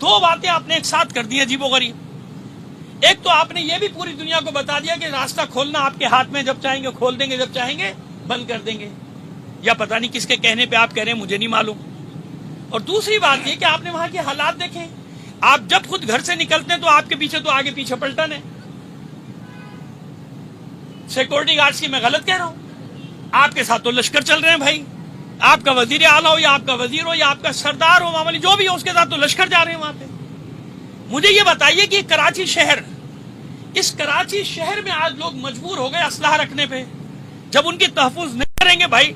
دو باتیں آپ نے ایک ساتھ کر دی عجیب و غریب. ایک تو آپ نے یہ بھی پوری دنیا کو بتا دیا کہ راستہ کھولنا آپ کے ہاتھ میں, جب چاہیں گے کھول دیں گے, جب چاہیں گے بند کر دیں گے, یا پتہ نہیں کس کے کہنے پہ آپ کہہ رہے ہیں, مجھے نہیں معلوم. اور دوسری بات یہ کہ آپ نے وہاں کے حالات دیکھیں. آپ جب خود گھر سے نکلتے ہیں تو آپ کے پیچھے تو آگے پیچھے پلٹن ہے. سیکورٹی گارڈز کی میں غلط کہہ رہا ہوں؟ آپ کے ساتھ تو لشکر چل رہے ہیں بھائی. آپ کا وزیر اعلیٰ ہو یا آپ کا وزیر ہو یا آپ کا سردار ہو, معاملے جو بھی ہو, اس کے ساتھ تو لشکر جا رہے ہیں وہاں پہ. مجھے یہ بتائیے کہ کراچی شہر, اس کراچی شہر میں آج لوگ مجبور ہو گئے اسلحہ رکھنے پہ. جب ان کی تحفظ نہیں کریں گے بھائی,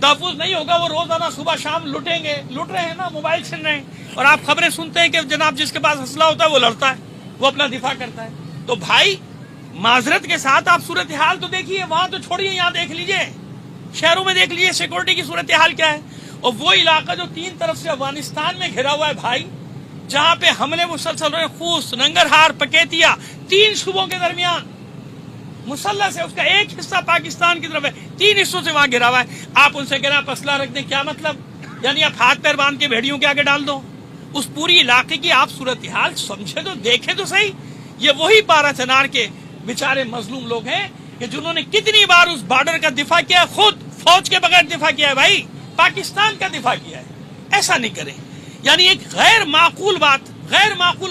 تحفظ نہیں ہوگا, وہ روزانہ صبح شام لٹیں گے. لٹ رہے ہیں نا, موبائل چھین رہے ہیں, اور آپ خبریں سنتے ہیں کہ جناب جس کے پاس اسلحہ ہوتا ہے وہ لڑتا ہے, وہ اپنا دفاع کرتا ہے. تو بھائی معذرت کے ساتھ آپ صورتحال تو دیکھیے, وہاں تو چھوڑیے, یہاں دیکھ لیجئے, شہروں میں دیکھ لیجئے سیکورٹی کی صورتحال کیا ہے. اور وہ علاقہ جو تین طرف سے افغانستان میں گھرا ہوا ہے بھائی, جہاں پہ حملے مسلسل رہے, خوست, ننگرہار, پکیتیا, 3 صوبوں کے درمیان مسلح سے, اس کا ایک حصہ پاکستان کی طرف ہے, 3 حصوں سے وہاں گھرا ہوا ہے. آپ ان سے کہہ رہے ہیں اسلحہ رکھ دیں, کیا مطلب؟ یعنی آپ ہاتھ پیر باندھ کے بھیڑیوں کے آگے ڈال دو. اس پوری علاقے کی آپ صورتحال سمجھے تو, دیکھیں تو صحیح. یہ وہی پارا چنار کے بیچارے مظلوم لوگ ہیں کہ جنہوں نے کتنی بار اس بارڈر کا دفاع کیا ہے, خود فوج کے بغیر دفاع کیا ہے بھائی, پاکستان کا دفاع کیا ہے. ایسا نہیں کریں. یعنی ایک غیر معقول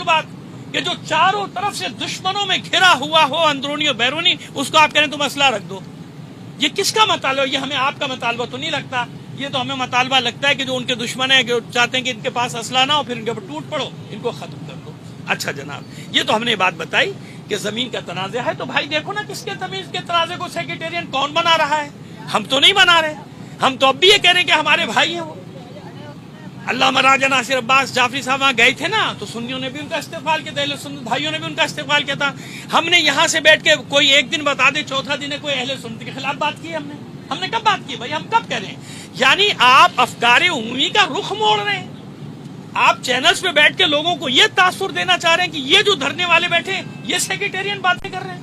بات کہ جو چاروں طرف سے دشمنوں میں گھرا ہوا ہو, اندرونی اور بیرونی, اس کو آپ کہہ رہے ہیں تم اسلحہ رکھ دو. یہ کس کا مطالبہ؟ یہ ہمیں آپ کا مطالبہ تو نہیں لگتا. یہ تو ہمیں مطالبہ لگتا ہے کہ جو ان کے دشمن ہیں, جو چاہتے ہیں کہ ان کے پاس اسلحہ نہ ہو, پھر ان کے اوپر ٹوٹ پڑو, ان کو ختم کر دو. اچھا جناب, یہ تو ہم نے بات بتائی کہ زمین کا تنازع ہے. تو بھائی دیکھو نا, کس کے زمین کے تنازع کو سیکریٹریٹ کون بنا رہا ہے؟ ہم تو نہیں بنا رہے. ہم تو اب بھی یہ کہہ رہے ہیں کہ ہمارے بھائی ہیں وہ. علامہ راجہ ناصر عباس جعفری صاحب وہاں گئے تھے نا, تو سنیوں نے بھی ان کا استقبال کیا تھا, اہل سنت بھائیوں نے بھی ان کا استقبال کیا تھا. ہم نے یہاں سے بیٹھ کے, کوئی ایک دن بتا دے, چوتھا دن ہے کوئی اہل سنت کے خلاف بات کی. ہم نے کب بات کی بھائی؟ ہم کب کہہ رہے ہیں؟ یعنی آپ افکار عمومی کا رخ موڑ رہے ہیں. آپ چینلز پہ بیٹھ کے لوگوں کو یہ تاثر دینا چاہ رہے ہیں کہ یہ جو دھرنے والے بیٹھے ہیں یہ سیکریٹریٹ باتیں کر رہے ہیں,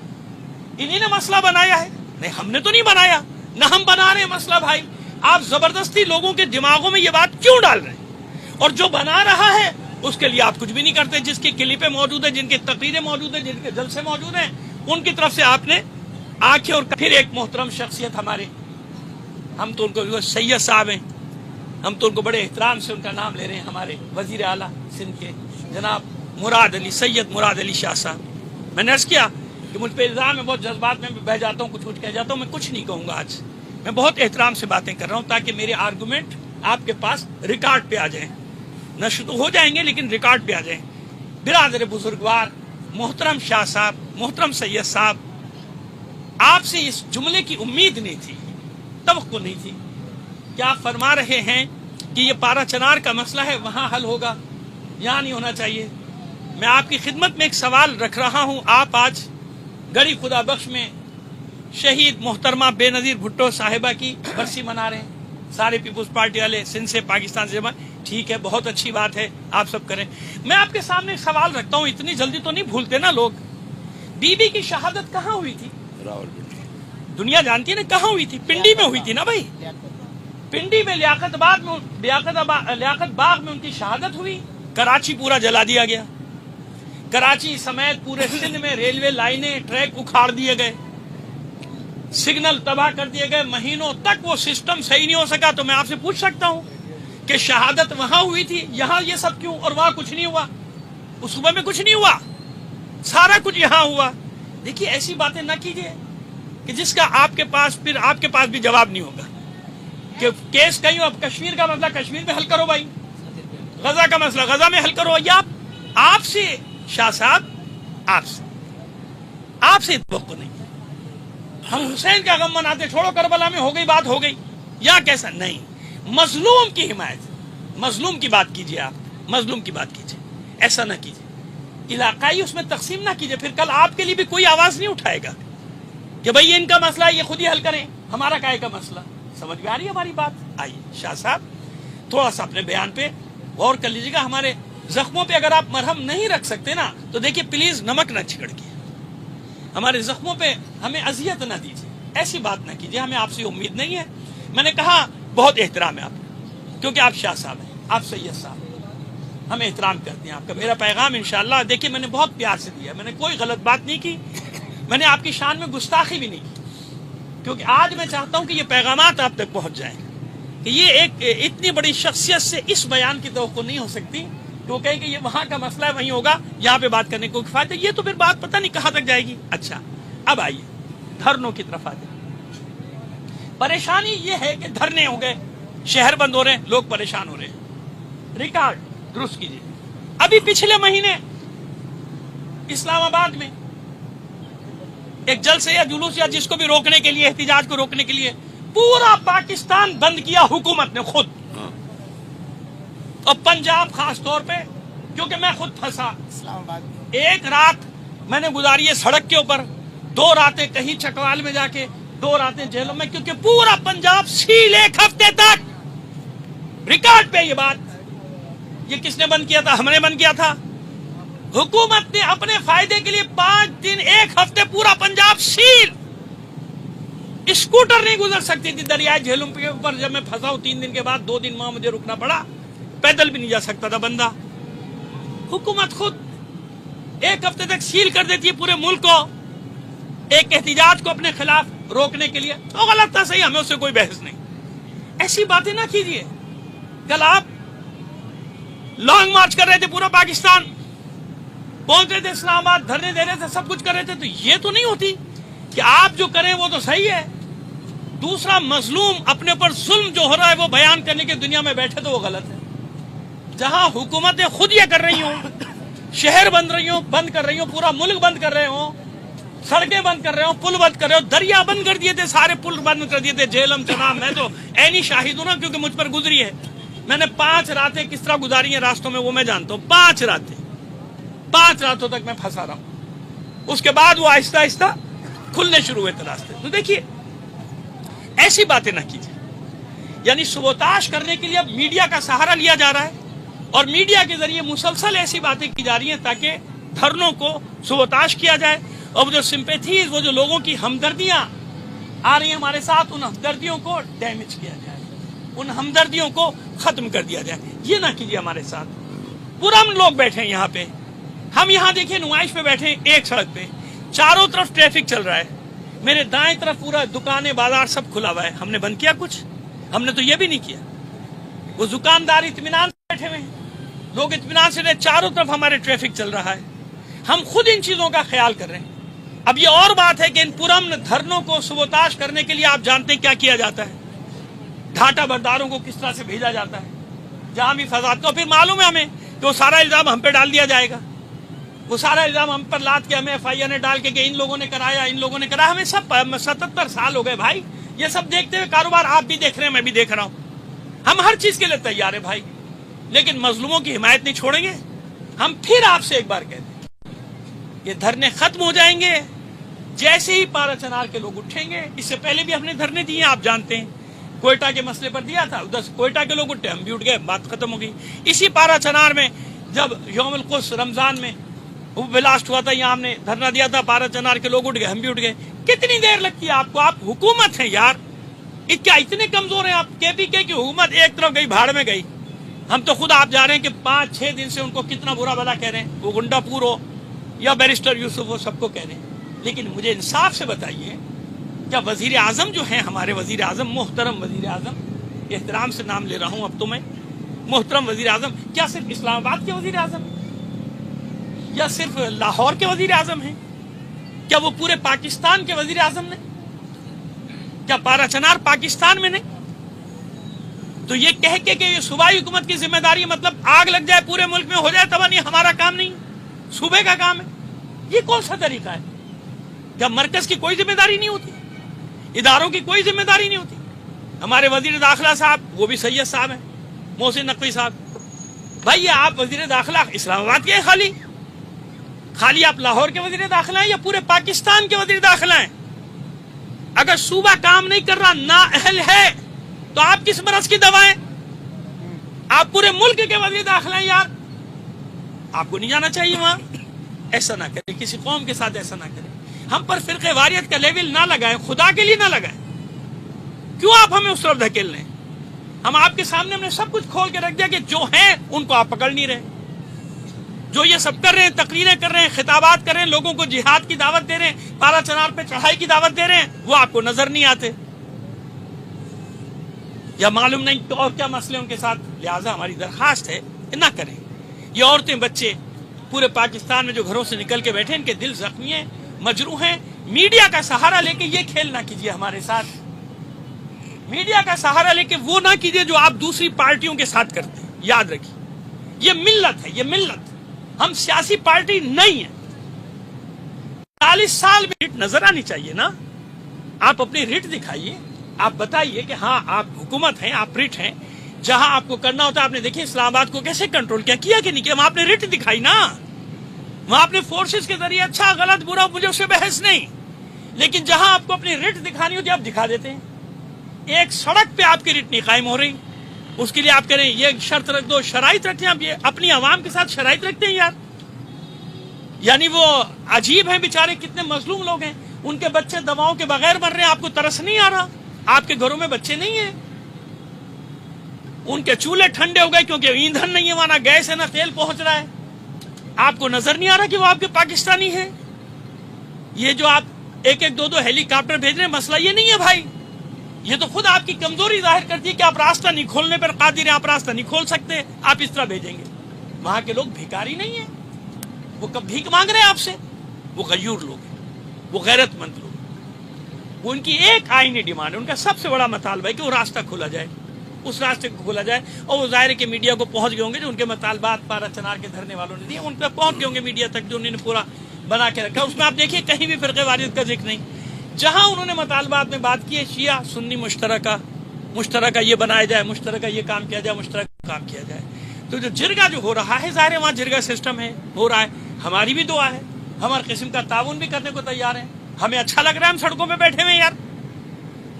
انہی نے مسئلہ بنایا ہے. نہیں, ہم نے تو نہیں بنایا, نہ ہم بنا رہے ہیں مسئلہ بھائی. آپ زبردستی لوگوں کے دماغوں میں یہ بات کیوں ڈال رہے ہیں؟ اور جو بنا رہا ہے اس کے لیے آپ کچھ بھی نہیں کرتے. جس کی کلپیں موجود ہیں, جن کی تقریریں موجود ہیں, جن کے جلسے موجود ہیں, ان کی طرف سے آپ نے آنکھیں. اور پھر ایک محترم شخصیت ہمارے, ہم تو ان کو سید صاحب ہیں, ہم تو ان کو بڑے احترام سے ان کا نام لے رہے ہیں, ہمارے وزیر اعلیٰ سندھ کے جناب مراد علی, سید مراد علی شاہ صاحب. میں نے عرض کیا کہ مجھ پہ الزام ہے, بہت جذبات میں بہ جاتا ہوں, کچھ کہہ جاتا ہوں. میں کچھ نہیں کہوں گا آج, میں بہت احترام سے باتیں کر رہا ہوں تاکہ میرے آرگومنٹ آپ کے پاس ریکارڈ پہ آ جائیں. نشر تو ہو جائیں گے لیکن ریکارڈ پہ آ جائیں. برادر بزرگوار, محترم شاہ صاحب, محترم سید صاحب, آپ سے اس جملے کی امید نہیں تھی, توقع نہیں تھی کہ آپ فرما رہے ہیں کہ یہ پارا چنار کا مسئلہ ہے, وہاں حل ہوگا, یہاں نہیں ہونا چاہیے. میں آپ کی خدمت میں ایک سوال رکھ رہا ہوں. آپ آج گڑی خدا بخش میں شہید محترمہ بے نظیر بھٹو صاحبہ کی برسی منا رہے ہیں, سارے پیپلز پارٹی والے سندھ سے, پاکستان سے جمع. ٹھیک ہے, بہت اچھی بات ہے, آپ سب کریں. میں آپ کے سامنے ایک سوال رکھتا ہوں, اتنی جلدی تو نہیں بھولتے نا لوگ. بی بی کی شہادت کہاں ہوئی تھی؟ دنیا جانتی ہے نا کہاں ہوئی تھی. پنڈی میں ہوئی تھی نا بھائی, پنڈی میں لیاقت باغ میں ان کی شہادت ہوئی. کراچی پورا جلا دیا گیا, کراچی سمیت پورے سندھ میں ریلوے لائنیں, ٹریک اکھاڑ دیے گئے, سگنل تباہ کر دیے گئے, مہینوں تک وہ سسٹم صحیح نہیں ہو سکا. تو میں آپ سے پوچھ سکتا ہوں کہ شہادت وہاں ہوئی تھی, یہاں یہ سب کیوں, اور وہاں کچھ نہیں ہوا, اس صوبے میں کچھ نہیں ہوا, سارا کچھ یہاں ہوا. دیکھیے ایسی باتیں نہ کیجیے کہ جس کا آپ کے پاس پھر آپ کے پاس بھی جواب نہیں ہوگا. کہ کیس کہیں, اب کشمیر کا مسئلہ کشمیر میں حل کرو بھائی, غزہ کا مسئلہ غزہ میں حل کرو. یا آپ سے شاہ صاحب, آپ سے توقع نہیں. ہم حسین کا غم مناتے, چھوڑو کربلا میں ہو گئی بات, ہو گئی, یا کیسا نہیں. مظلوم کی حمایت, مظلوم کی بات کیجیے, آپ مظلوم کی بات کیجیے, ایسا نہ کیجیے. علاقائی اس میں تقسیم نہ کیجیے, پھر کل آپ کے لیے بھی کوئی آواز نہیں اٹھائے گا کہ بھئی ان کا مسئلہ یہ خود ہی حل کریں, ہمارا کائے کا مسئلہ. سمجھ میں آ رہی ہے ہماری بات؟ آئیے شاہ صاحب تھوڑا سا اپنے بیان پہ غور کر لیجیے گا. ہمارے زخموں پہ اگر آپ مرہم نہیں رکھ سکتے نا, تو دیکھیے پلیز نمک نہ چھڑکیے, ہمارے زخموں پہ ہمیں اذیت نہ دیجیے, ایسی بات نہ کیجیے. ہمیں آپ سے امید نہیں ہے. میں نے کہا بہت احترام ہے آپ, کیونکہ آپ شاہ صاحب ہیں, آپ سید صاحب, ہم احترام کرتے ہیں آپ کا. میرا پیغام انشاءاللہ دیکھیے میں نے بہت پیار سے دیا, میں نے کوئی غلط بات نہیں کی, میں نے آپ کی شان میں گستاخی بھی نہیں کی, کیونکہ آج میں چاہتا ہوں کہ یہ پیغامات آپ تک پہنچ جائیں کہ یہ ایک اتنی بڑی شخصیت سے اس بیان کی توقع نہیں ہو سکتی کہ وہ کہے کہ یہ وہاں کا مسئلہ ہے وہیں ہوگا, یہاں پہ بات کرنے کو کفایت ہے. یہ تو پھر بات پتہ نہیں کہاں تک جائے گی. اچھا اب آئیے دھرنوں کی طرف آتے. پریشانی یہ ہے کہ دھرنے ہو گئے, شہر بند ہو رہے ہیں, لوگ پریشان ہو رہے ہیں. ریکارڈ درست کیجیے, ابھی پچھلے مہینے اسلام آباد میں ایک جلسے یا جلوس یا جس کو بھی روکنے کے لیے, احتجاج کو روکنے کے لیے پورا پاکستان بند کیا حکومت نے خود, اور پنجاب خاص طور پہ, کیونکہ میں خود پھنسا. ایک رات میں نے گزاری ہے سڑک کے اوپر, 2 راتیں کہیں چکوال میں جا کے, 2 راتیں جیلوں میں, کیونکہ پورا پنجاب سیل 1 ہفتے تک. ریکارڈ پہ یہ بات. یہ کس نے بند کیا تھا؟ ہم نے بند کیا تھا. حکومت نے اپنے فائدے کے لیے 5 دن 1 ہفتے پورا پنجاب سیل. اسکوٹر نہیں گزر سکتی تھی دریائے جہلم کے اوپر. جب میں پھنسا ہوں 3 دن کے بعد 2 دن وہاں مجھے رکنا پڑا, پیدل بھی نہیں جا سکتا تھا بندہ. حکومت خود 1 ہفتے تک سیل کر دیتی ہے پورے ملک کو ایک احتجاج کو اپنے خلاف روکنے کے لیے. تو غلط تھا, صحیح, ہمیں اس سے کوئی بحث نہیں. ایسی باتیں نہ کیجیے. کل آپ لانگ مارچ کر رہے تھے, پورا پاکستان پہنچ رہے تھے اسلام آباد, دھرنے دے رہے تھے, سب کچھ کر رہے تھے. تو یہ تو نہیں ہوتی کہ آپ جو کریں وہ تو صحیح ہے, دوسرا مظلوم اپنے پر ظلم جو ہو رہا ہے وہ بیان کرنے کی دنیا میں بیٹھے تو وہ غلط ہے. جہاں حکومتیں خود یہ کر رہی ہوں, شہر بند کر رہی ہوں, پورا ملک بند کر رہے ہوں, سڑکیں بند کر رہے ہوں, پل بند کر رہے ہوں, دریا بند کر دیے تھے, سارے پل بند کر دیے تھے, جہلم چناب. میں تو عینی شاہد ہوں نا, کیونکہ مجھ پر گزری ہے. میں نے 5 راتیں کس طرح گزاری ہیں راستوں میں وہ میں جانتا ہوں. 5 راتوں تک میں پھنسا رہا ہوں. اس کے بعد وہ آہستہ آہستہ کھلنے شروع ہوئے تھے راستے. تو دیکھیے ایسی باتیں نہ کیجیے. یعنی سبوتاش کرنے کے لیے اب میڈیا کا سہارا لیا جا رہا ہے, اور میڈیا کے ذریعے مسلسل ایسی باتیں کی جا رہی ہیں تاکہ دھرنوں کو سبوتاش کیا جائے. اور وہ جو سمپیتھیز, وہ جو لوگوں کی ہمدردیاں آ رہی ہیں ہمارے ساتھ, ان ہمدردیوں کو ڈیمیج کیا جائے, ان ہمدردیوں کو ختم کر دیا جائے. یہ نہ کیجیے ہمارے ساتھ. پورا ہم لوگ بیٹھے ہیں یہاں پہ, ہم یہاں دیکھیں نمائش پہ بیٹھے ہیں, ایک سڑک پہ چاروں طرف ٹریفک چل رہا ہے, میرے دائیں طرف پورا دکانیں بازار سب کھلا ہوا ہے. ہم نے بند کیا کچھ؟ ہم نے تو یہ بھی نہیں کیا. وہ دکاندار اطمینان سے بیٹھے ہوئے ہیں, لوگ اطمینان سے رہے, چاروں طرف ہمارے ٹریفک چل رہا ہے, ہم خود ان چیزوں کا خیال کر رہے ہیں. اب یہ اور بات ہے کہ ان پرامن دھرنوں کو سبوتاش کرنے کے لیے آپ جانتے ہیں کیا کیا جاتا ہے, ڈھاٹا برداروں کو کس طرح سے بھیجا جاتا ہے جہاں بھی فساد. تو پھر معلوم ہے ہمیں کہ وہ سارا الزام ہم پہ ڈال دیا جائے گا, وہ سارا الزام ہم پر لاد کے ہمیں FIR ڈال کے کہ ان لوگوں نے کرایا, ان لوگوں نے کرایا. ہمیں سب 77 سال ہو گئے بھائی, یہ سب دیکھتے ہوئے کاروبار آپ بھی دیکھ رہے ہیں, میں بھی دیکھ رہا ہوں. ہم ہر چیز کے لیے تیار ہیں بھائی, لیکن مظلوموں کی حمایت نہیں چھوڑیں گے. ہم پھر آپ سے ایک بار کہتے ہیں یہ دھرنے ختم ہو جائیں گے جیسے ہی پارا چنار کے لوگ اٹھیں گے. اس سے پہلے بھی ہم نے دھرنے دیے, آپ جانتے ہیں, کوئٹہ کے مسئلے پر دیا تھا, ادھر کوئٹہ کے لوگ اٹھے, ہم بھی اٹھ گئے, بات ختم ہو گئی. اسی پارا چنار میں جب یوم القدس رمضان میں وہ بلاسٹ ہوا تھا, یہاں ہم نے دھرنا دیا تھا, پارا چنار کے لوگ اٹھ گئے, ہم بھی اٹھ گئے. کتنی دیر لگتی ہے آپ کو؟ آپ حکومت ہیں یار, کیا اتنے کمزور ہیں آپ؟ KPK کی حکومت ایک طرف گئی, بھاڑ میں گئی. ہم تو خود آپ جا رہے ہیں کہ 5-6 دن سے ان کو کتنا برا بھلا کہہ رہے ہیں, وہ گنڈا پور ہو یا بیرسٹر یوسف ہو, سب کو کہہ رہے ہیں. لیکن مجھے انصاف سے بتائیے, کیا وزیر اعظم جو ہیں ہمارے وزیر اعظم, محترم وزیر اعظم, احترام سے نام لے رہا ہوں اب تو میں, محترم وزیر اعظم, کیا صرف اسلام آباد کے وزیر اعظم ہیں یا صرف لاہور کے وزیر اعظم ہیں؟ کیا وہ پورے پاکستان کے وزیر اعظم نے؟ کیا پارا چنار پاکستان میں نہیں؟ تو یہ کہہ کے کہ یہ صوبائی حکومت کی ذمہ داری, مطلب آگ لگ جائے پورے ملک میں ہو جائے تب نہیں, ہمارا کام نہیں, صوبے کا کام ہے. یہ کون سا طریقہ ہے؟ کیا مرکز کی کوئی ذمہ داری نہیں ہوتی؟ اداروں کی کوئی ذمہ داری نہیں ہوتی؟ ہمارے وزیر داخلہ صاحب, وہ بھی سید صاحب ہیں, محسن نقوی صاحب, بھائی یہ آپ وزیر داخلہ اسلام آباد کے ہیں, خالی آپ لاہور کے وزیر داخلہ ہیں یا پورے پاکستان کے وزیر داخلہ ہیں؟ اگر صوبہ کام نہیں کر رہا, نااہل ہے, تو آپ کس مرض کی دوائیں؟ آپ پورے ملک کے وزیر داخلہ ہیں یار, آپ کو نہیں جانا چاہیے وہاں. ایسا نہ کریں, کسی قوم کے ساتھ ایسا نہ کریں. ہم پر فرقہ واریت کا لیول نہ لگائیں, خدا کے لیے نہ لگائیں. کیوں آپ ہمیں اس طرف دھکیل رہے ہیں؟ ہم آپ کے سامنے ہم نے سب کچھ کھول کے رکھ دیا کہ جو ہیں ان کو آپ پکڑ نہیں رہے, جو یہ سب کر رہے ہیں، تقریریں کر رہے ہیں، خطابات کر رہے ہیں، لوگوں کو جہاد کی دعوت دے رہے ہیں، پارا چنار پہ چڑھائی کی دعوت دے رہے ہیں، وہ آپ کو نظر نہیں آتے، یا معلوم نہیں تو اور کیا مسئلے ان کے ساتھ. لہٰذا ہماری درخواست ہے کہ نہ کریں. یہ عورتیں بچے پورے پاکستان میں جو گھروں سے نکل کے بیٹھے، ان کے دل زخمی ہیں، مجروح ہیں. میڈیا کا سہارا لے کے یہ کھیل نہ کیجیے ہمارے ساتھ. میڈیا کا سہارا لے کے وہ نہ کیجیے جو آپ دوسری پارٹیوں کے ساتھ کرتے ہیں. یاد رکھیے، یہ ملت ہے، یہ ملت. ہم سیاسی پارٹی نہیں ہیں. 40 سال میں رٹ نظر آنی چاہیے نا. آپ اپنی رٹ دکھائیے، آپ بتائیے کہ ہاں آپ حکومت ہیں، آپ رٹ ہیں. جہاں آپ کو کرنا ہوتا ہے، آپ نے دیکھیں اسلام آباد کو کیسے کنٹرول کیا کہ نہیں کیا. وہاں آپ نے رٹ دکھائی نا، وہاں اپنے فورسز کے ذریعے اچھا غلط برا مجھے اس سے بحث نہیں. لیکن جہاں آپ کو اپنی رٹ دکھانی ہوتی ہے آپ دکھا دیتے ہیں. ایک سڑک پہ آپ کی رٹ نہیں قائم ہو رہی، اس کے لیے آپ کہہ رہے ہیں یہ شرط رکھ دو، شرائط رکھتے ہیں. آپ یہ اپنی عوام کے ساتھ شرائط رکھتے ہیں یار. یعنی وہ عجیب ہیں بیچارے، کتنے مظلوم لوگ ہیں، ان کے بچے دواؤں کے بغیر مر رہے ہیں. آپ کو ترس نہیں آ رہا؟ آپ کے گھروں میں بچے نہیں ہیں، ان کے چولہے ٹھنڈے ہو گئے کیونکہ ایندھن نہیں ہے وہاں، نہ گیس ہے نہ تیل پہنچ رہا ہے. آپ کو نظر نہیں آ رہا کہ وہ آپ کے پاکستانی ہیں؟ یہ جو آپ ایک ایک دو دو ہیلی کاپٹر بھیج رہے ہیں، مسئلہ یہ نہیں ہے بھائی. یہ تو خود آپ کی کمزوری ظاہر کرتی ہے کہ آپ راستہ نہیں کھولنے پر قادر ہیں. آپ راستہ نہیں کھول سکتے، آپ اس طرح بھیجیں گے. وہاں کے لوگ بھیکاری نہیں ہیں، وہ کب بھیک مانگ رہے ہیں آپ سے. وہ غیور لوگ ہیں، وہ غیرت مند لوگ ہیں. وہ ان کی ایک آئینی ڈیمانڈ ہے، ان کا سب سے بڑا مطالبہ ہے کہ وہ راستہ کھولا جائے، اس راستے کو کھولا جائے. اور وہ ظاہر ہے کہ میڈیا کو پہنچ گئے ہوں گے جو ان کے مطالبات پارا چنار کے دھرنے والوں نے دیے، ان پہ پہنچ گئے ہوں گے میڈیا تک، جو انہوں نے پورا بنا کے رکھا. اس میں آپ دیکھیے کہیں بھی فرقہ واریت کا ذکر نہیں. جہاں انہوں نے مطالبات میں بات کی ہے شیعہ سنی مشترکہ یہ بنایا جائے، مشترکہ یہ کام کیا جائے، مشترکہ کام کیا جائے. تو جو جرگہ جو ہو رہا ہے، ظاہر ہے وہاں جرگہ سسٹم ہے، ہو رہا ہے. ہماری بھی دعا ہے، ہم ہر قسم کا تعاون بھی کرنے کو تیار ہیں. ہمیں اچھا لگ رہا ہے ہم سڑکوں پہ بیٹھے ہوئے یار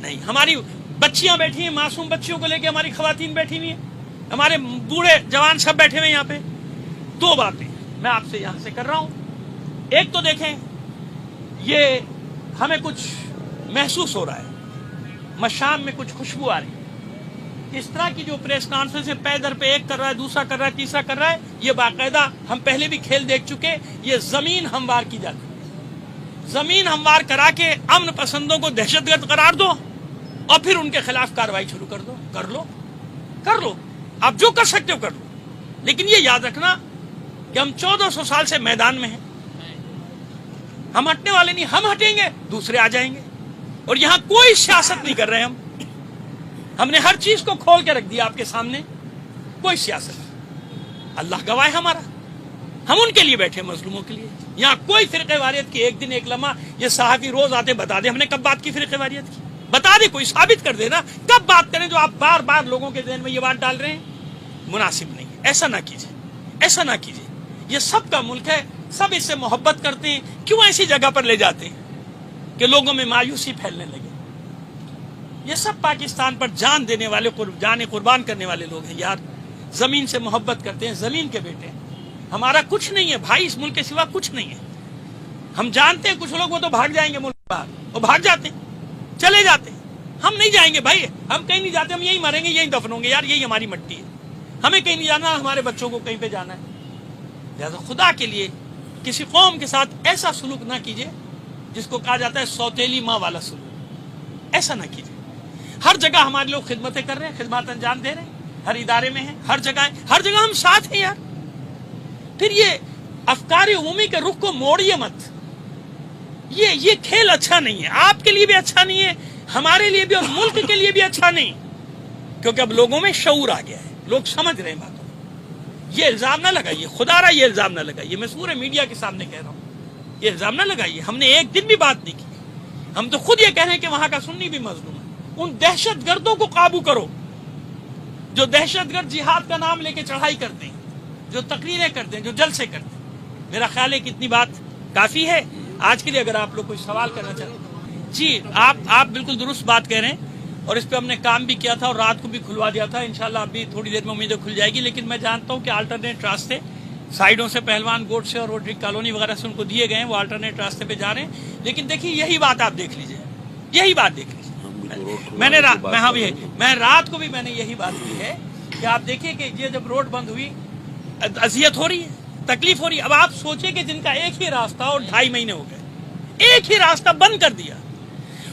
نہیں. ہماری بچیاں بیٹھی ہیں، معصوم بچیوں کو لے کے ہماری خواتین بیٹھی ہوئی ہیں، ہمارے بوڑھے جوان سب بیٹھے ہوئے ہیں یہاں پہ. دو باتیں میں آپ سے یہاں سے کر رہا ہوں. ایک تو دیکھیں، یہ ہمیں کچھ محسوس ہو رہا ہے، مشام میں کچھ خوشبو آ رہی ہے. اس طرح کی جو پریس کانفرنس ہے، پے در پہ ایک کر رہا ہے، دوسرا کر رہا ہے، تیسرا کر رہا ہے، یہ باقاعدہ ہم پہلے بھی کھیل دیکھ چکے. یہ زمین ہموار کی جاتی ہے. زمین ہموار کرا کے امن پسندوں کو دہشت گرد قرار دو اور پھر ان کے خلاف کارروائی شروع کر دو. کر لو آپ جو کر سکتے ہو کر لو. لیکن یہ یاد رکھنا کہ ہم 1400 سال سے میدان میں ہیں. ہم ہٹنے والے نہیں، ہم ہٹیں گے دوسرے آ جائیں گے. اور یہاں کوئی سیاست نہیں کر رہے ہم نے ہر چیز کو کھول کے رکھ دیا آپ کے سامنے. کوئی سیاست نہیں، اللہ گواہ ہے ہمارا. ہم ان کے لیے بیٹھے، مظلوموں کے لیے. یہاں کوئی فرقہ واریت کی ایک دن ایک لمحہ یہ صحافی روز آتے بتا دے ہم نے کب بات کی فرقہ واریت کی. بتا دے، کوئی ثابت کر دے نا. کب بات کریں جو آپ بار بار لوگوں کے ذہن میں یہ بات ڈال رہے ہیں؟ مناسب نہیں. ایسا نہ کیجیے، ایسا نہ کیجیے. یہ سب کا ملک ہے، سب اس سے محبت کرتے ہیں. کیوں ایسی جگہ پر لے جاتے ہیں کہ لوگوں میں مایوسی پھیلنے لگے؟ یہ سب پاکستان پر جان دینے والے، جان قربان کرنے والے لوگ ہیں یار. زمین سے محبت کرتے ہیں، زمین کے بیٹے ہیں. ہمارا کچھ نہیں ہے بھائی اس ملک کے سوا، کچھ نہیں ہے. ہم جانتے ہیں کچھ لوگ وہ تو بھاگ جائیں گے ملک باہر، وہ بھاگ جاتے ہیں، چلے جاتے ہیں. ہم نہیں جائیں گے بھائی، ہم کہیں نہیں جاتے. ہم یہی مریں گے، یہی دفن ہوں گے یار. یہی ہماری مٹی ہے. ہمیں کہیں نہیں جانا، ہمارے بچوں کو کہیں پہ جانا ہے. لہٰذا خدا کے لیے کسی قوم کے ساتھ ایسا سلوک نہ کیجیے جس کو کہا جاتا ہے سوتیلی ماں والا سلوک. ایسا نہ کیجیے. ہر جگہ ہمارے لوگ خدمتیں کر رہے ہیں، خدمات انجام دے رہے ہیں، ہر ادارے میں ہیں، ہر جگہ ہیں، ہر جگہ ہم ساتھ ہیں یار. پھر یہ افکار عمومی کے رخ کو موڑیے مت. یہ کھیل اچھا نہیں ہے، آپ کے لیے بھی اچھا نہیں ہے، ہمارے لیے بھی اور ملک کے لیے بھی اچھا نہیں. کیونکہ اب لوگوں میں شعور آ گیا ہے، لوگ سمجھ رہے ہیں باتوں. یہ الزام نہ لگائیے، خدا رہا یہ الزام نہ لگائیے. میں پورے میڈیا کے سامنے کہہ رہا ہوں، یہ الزام نہ لگائیے. ہم نے ایک دن بھی بات نہیں کی. ہم تو خود یہ کہہ رہے ہیں کہ وہاں کا سنی بھی مظلوم ہے. ان دہشت گردوں کو قابو کرو جو دہشت گرد جہاد کا نام لے کے چڑھائی کرتے ہیں، جو تقریریں کرتے ہیں، جو جلسے کرتے ہیں. میرا خیال ہے کہ اتنی بات کافی ہے آج کے لیے. اگر آپ لوگ کوئی سوال کرنا چاہتے ہیں. جی آپ بالکل درست بات کہہ رہے ہیں، اور اس پہ ہم نے کام بھی کیا تھا اور رات کو بھی کھلوا دیا تھا. انشاءاللہ ابھی تھوڑی دیر میں امید ہے کھل جائے گی. لیکن میں جانتا ہوں کہ آلٹرنیٹ راستے سائیڈوں سے، پہلوان گوٹ سے اور روڈری کالونی وغیرہ سے ان کو دیے گئے ہیں، وہ آلٹرنیٹ راستے پہ جا رہے ہیں. لیکن دیکھیے یہی بات آپ دیکھ لیجئے، یہی بات دیکھ لیجیے. میں رات کو بھی میں نے یہی بات کی ہے کہ آپ دیکھیے کہ یہ جب روڈ بند ہوئی اذیت ہو رہی ہے، تکلیف ہو رہی ہے. اب آپ سوچیں کہ جن کا ایک ہی راستہ اور 2.5 مہینے ہو گئے, ایک ہی راستہ بند کر دیا,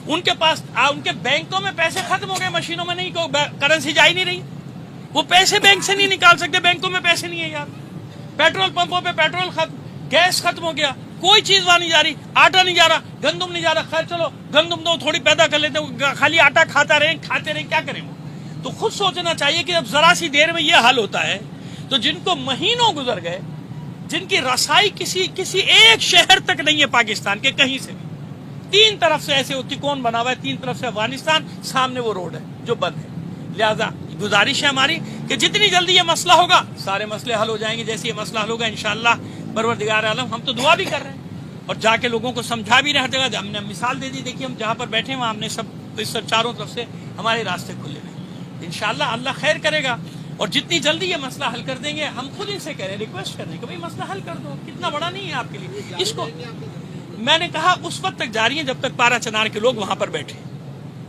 ان کے پاس ان کے بینکوں میں پیسے ختم ہو گئے, مشینوں میں نہیں, کرنسی جا ہی نہیں رہی, وہ پیسے بینک سے نہیں نکال سکتے, بینکوں میں پیسے نہیں ہے یار. پیٹرول پمپوں پہ پیٹرول ختم, گیس ختم ہو گیا, کوئی چیز وہاں نہیں جا رہی, آٹا نہیں جا رہا, گندم نہیں جا رہا. خیر چلو گندم تو تھوڑی پیدا کر لیتے, خالی آٹا کھاتے رہیں, کیا کریں وہ. تو خود سوچنا چاہیے کہ اب ذرا سی دیر میں یہ حل ہوتا ہے, تو جن کو مہینوں گزر گئے, جن کی رسائی کسی ایک شہر تک نہیں ہے پاکستان کے کہیں سے بھی, 3 طرف سے ایسے ہوتی کون بنا ہوا ہے, 3 طرف سے افغانستان, سامنے وہ روڈ ہے جو بند ہے. لہذا گزارش ہے ہماری کہ جتنی جلدی یہ مسئلہ ہوگا سارے مسئلے حل ہو جائیں گے. جیسے یہ مسئلہ حل ہوگا انشاءاللہ پروردگار عالم, ہم تو دعا بھی کر رہے ہیں اور جا کے لوگوں کو سمجھا بھی رہے جگہ. ہم نے مثال دے دی, دیکھیے ہم جہاں پر بیٹھے وہاں ہم نے سب اس چاروں طرف سے ہمارے راستے کھلے ہوئے. انشاءاللہ اللہ خیر کرے گا, اور جتنی جلدی یہ مسئلہ حل کر دیں گے, ہم خود ان سے کہہ رہے ہیں, ریکویسٹ کر رہے ہیں کہ بھائی مسئلہ حل کر دو, کتنا بڑا نہیں ہے آپ کے لیے. اس کو میں نے کہا اس وقت تک جاری ہے جب تک پارا چنار کے لوگ وہاں پر بیٹھے.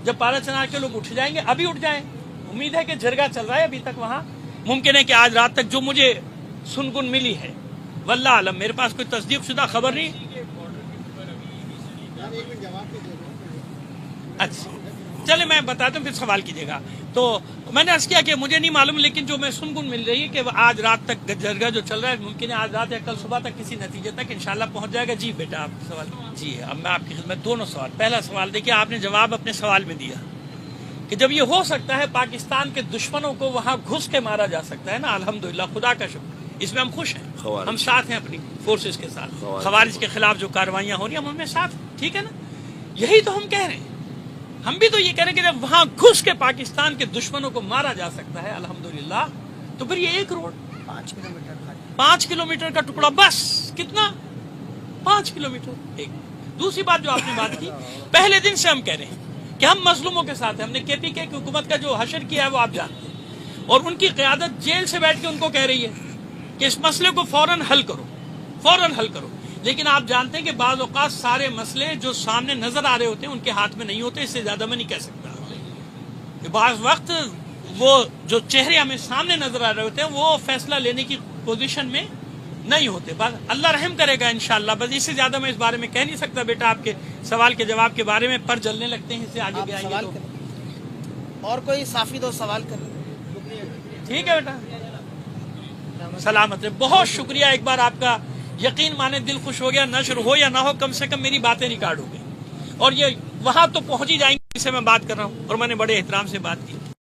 جب پارا چنار کے لوگ اٹھ جائیں گے, ابھی اٹھ جائیں, امید ہے کہ جرگہ چل رہا ہے ابھی تک وہاں, ممکن ہے کہ آج رات تک جو مجھے سنگن ملی ہے, واللہ عالم, میرے پاس کوئی تصدیق شدہ خبر نہیں. اچھا چلے میں بتاتا ہوں, پھر سوال کیجیے گا. تو میں نے عرض کیا کہ مجھے نہیں معلوم, لیکن جو میں سنگن مل رہی ہے کہ آج رات تک جرگہ جو چل رہا ہے, ممکن ہے آج رات یا کل صبح تک کسی نتیجے تک انشاءاللہ پہنچ جائے گا. جی بیٹا آپ سوال. جی اب میں آپ کی خدمت, دونوں سوال. پہلا سوال دیکھیے, آپ نے جواب اپنے سوال میں دیا کہ جب یہ ہو سکتا ہے پاکستان کے دشمنوں کو وہاں گھس کے مارا جا سکتا ہے نا, الحمدللہ, خدا کا شکر, اس میں ہم خوش ہیں, ہم ساتھ ہیں اپنی فورسز کے ساتھ. خوارج کے خلاف جو کاروائیاں ہو رہی ہیں ہم ان میں ساتھ, ٹھیک ہے نا. یہی تو ہم کہہ رہے ہیں, ہم بھی تو یہ کہہ رہے ہیں کہ جب وہاں گھس کے پاکستان کے دشمنوں کو مارا جا سکتا ہے الحمدللہ, تو پھر یہ ایک روڈ 5 کلومیٹر کا ٹکڑا, بس کتنا, 5 کلومیٹر. ایک دوسری بات جو آپ نے بات کی, پہلے دن سے ہم کہہ رہے ہیں کہ ہم مظلوموں کے ساتھ ہیں. ہم نے کے پی کے حکومت کا جو حشر کیا ہے وہ آپ جانتے ہیں, اور ان کی قیادت جیل سے بیٹھ کے ان کو کہہ رہی ہے کہ اس مسئلے کو فوراً حل کرو, فوراً حل کرو. لیکن آپ جانتے ہیں کہ بعض اوقات سارے مسئلے جو سامنے نظر آ رہے ہوتے ہیں ان کے ہاتھ میں نہیں ہوتے. اس سے زیادہ میں نہیں کہہ سکتا کہ بعض وقت وہ جو چہرے ہمیں سامنے نظر آ رہے ہوتے ہیں وہ فیصلہ لینے کی پوزیشن میں نہیں ہوتے. اللہ رحم کرے گا انشاءاللہ. بس اس سے زیادہ میں اس بارے میں کہہ نہیں سکتا. بیٹا آپ کے سوال کے جواب کے بارے میں پر جلنے لگتے ہیں, اس سے آگے آئیں گے تو اور کوئی صافی دو سوال کریں. ٹھیک ہے بیٹا, سلامت ہے. بہت شکریہ ایک بار آپ کا, یقین مانے دل خوش ہو گیا. نشر ہو یا نہ ہو, کم سے کم میری باتیں ریکارڈ ہو گئی, اور یہ وہاں تو پہنچ ہی جائیں گے جس سے میں بات کر رہا ہوں, اور میں نے بڑے احترام سے بات کی.